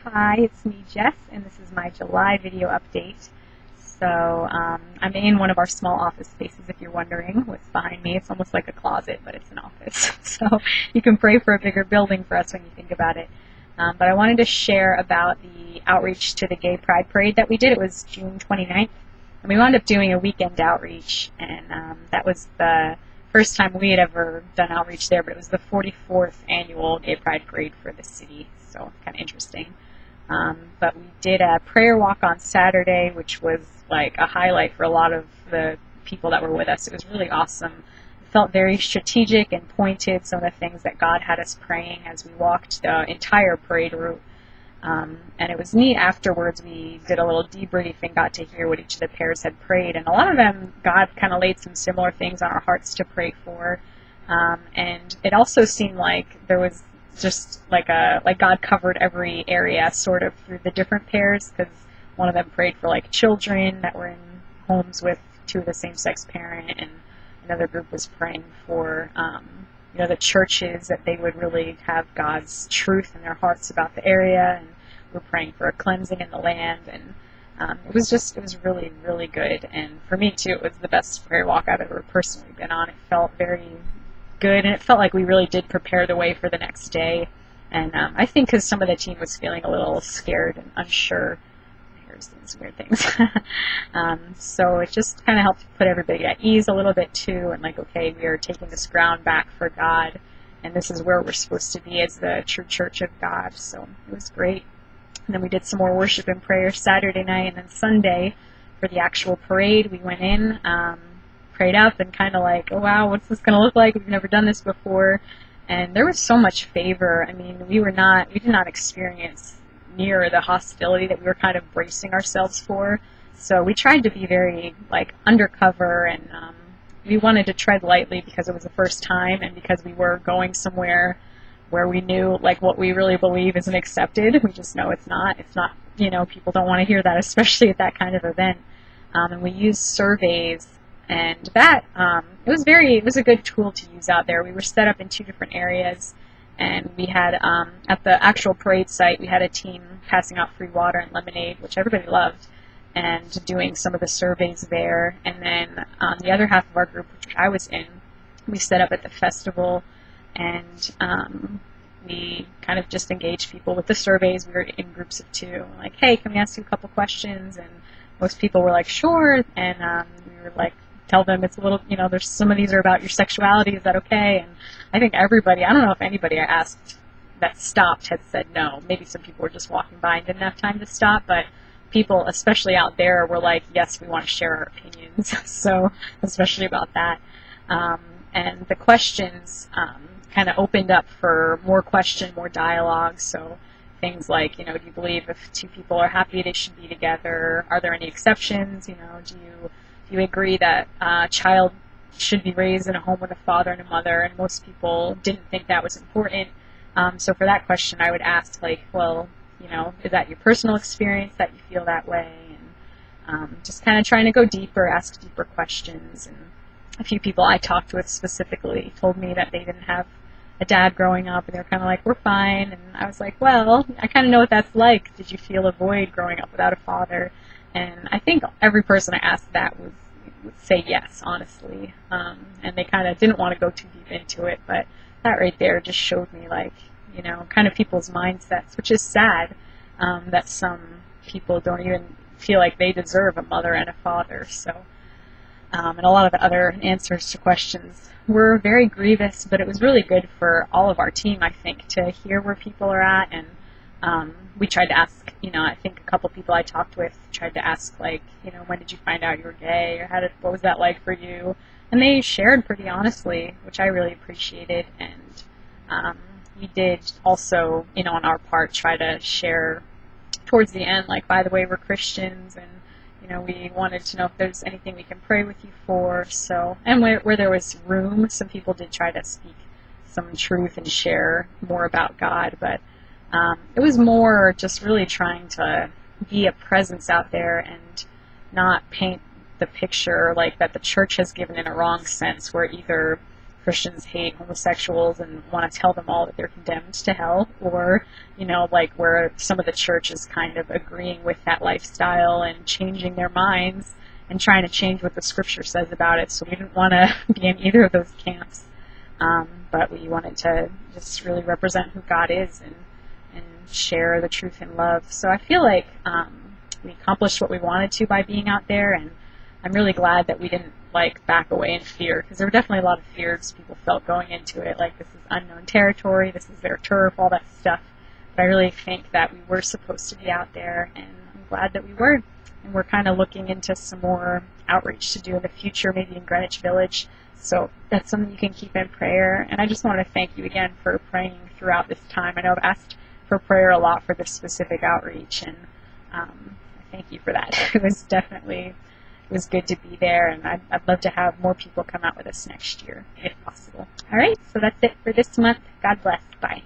Hi, it's me, Jess, and this is my July video update. So, I'm in one of our small office spaces, if you're wondering. What's behind me? It's almost like a closet, but it's an office. So, you can pray for a bigger building for us when you think about it. But I wanted to share about the outreach to the Gay Pride Parade that we did. It was June 29th, and we wound up doing a weekend outreach, and that was the first time we had ever done outreach there, but it was the 44th annual Gay Pride Parade for the city, so kind of interesting. But we did a prayer walk on Saturday, which was like a highlight for a lot of the people that were with us. It was really awesome. It felt very strategic and pointed, some of the things that God had us praying as we walked the entire parade route. And it was neat. Afterwards, we did a little debrief and got to hear what each of the pairs had prayed. And a lot of them, God kind of laid some similar things on our hearts to pray for. And it also seemed like there was just like God covered every area sort of through the different pairs, because one of them prayed for like children that were in homes with two of the same-sex parent, and another group was praying for the churches, that they would really have God's truth in their hearts about the area, and we're praying for a cleansing in the land. And it was really, really good. And for me too, it was the best prayer walk I've ever personally been on. It felt very good, and it felt like we really did prepare the way for the next day. And I think because some of the team was feeling a little scared and unsure. Here's these weird things. So it just kind of helped put everybody at ease a little bit too, and like, okay, we are taking this ground back for God, and this is where we're supposed to be as the true church of God. So it was great. And then we did some more worship and prayer Saturday night, and then Sunday for the actual parade, we went in, prayed up, and kind of like, oh wow, what's this going to look like? We've never done this before. And there was so much favor. I mean, we did not experience near the hostility that we were kind of bracing ourselves for. So we tried to be very like undercover, and we wanted to tread lightly because it was the first time, and because we were going somewhere where we knew like what we really believe isn't accepted. We just know it's not, people don't want to hear that, especially at that kind of event. And we used surveys, and that it was a good tool to use out there. We were set up in two different areas, and we had at the actual parade site, we had a team passing out free water and lemonade, which everybody loved, and doing some of the surveys there. And then the other half of our group, which I was in, we set up at the festival, and we kind of just engaged people with the surveys. We were in groups of two, like, hey, can we ask you a couple questions? And most people were like, sure. And we were like, tell them it's a little, there's some of these are about your sexuality, is that okay? And I think everybody, I don't know if anybody I asked that stopped had said no. Maybe some people were just walking by and didn't have time to stop, but people, especially out there, were like, yes, we want to share our opinions. So, especially about that. And the questions kind of opened up for more more dialogue. So things like, do you believe if two people are happy they should be together? Are there any exceptions? Do you agree that a child should be raised in a home with a father and a mother? And most people didn't think that was important. So for that question, I would ask, like, well, is that your personal experience that you feel that way? And just kind of trying to go deeper, ask deeper questions. And a few people I talked with specifically told me that they didn't have a dad growing up, and they were kind of like, we're fine. And I was like, well, I kind of know what that's like. Did you feel a void growing up without a father? And I think every person I asked that would say yes, honestly. And they kind of didn't want to go too deep into it, but that right there just showed me, like, kind of people's mindsets, which is sad, that some people don't even feel like they deserve a mother and a father. So, and a lot of the other answers to questions were very grievous, but it was really good for all of our team, I think, to hear where people are at. And we tried to ask, I think a couple people I talked with tried to ask, like, when did you find out you were gay, or what was that like for you? And they shared pretty honestly, which I really appreciated. And we did also, on our part, try to share towards the end, like, by the way, we're Christians, and we wanted to know if there's anything we can pray with you for. So, and where there was room, some people did try to speak some truth and share more about God, but it was more just really trying to be a presence out there and not paint the picture like that the church has given in a wrong sense, where either Christians hate homosexuals and want to tell them all that they're condemned to hell, or, like where some of the church is kind of agreeing with that lifestyle and changing their minds and trying to change what the scripture says about it. So we didn't want to be in either of those camps, but we wanted to just really represent who God is and share the truth in love. So I feel like we accomplished what we wanted to by being out there, and I'm really glad that we didn't back away in fear, because there were definitely a lot of fears people felt going into it, like this is unknown territory, this is their turf, all that stuff. But I really think that we were supposed to be out there, and I'm glad that we were. And we're kind of looking into some more outreach to do in the future, maybe in Greenwich Village. So that's something you can keep in prayer. And I just want to thank you again for praying throughout this time. I know I've asked for prayer a lot for this specific outreach, and I thank you for that. It was good to be there, and I'd love to have more people come out with us next year, if possible. All right, so that's it for this month. God bless. Bye.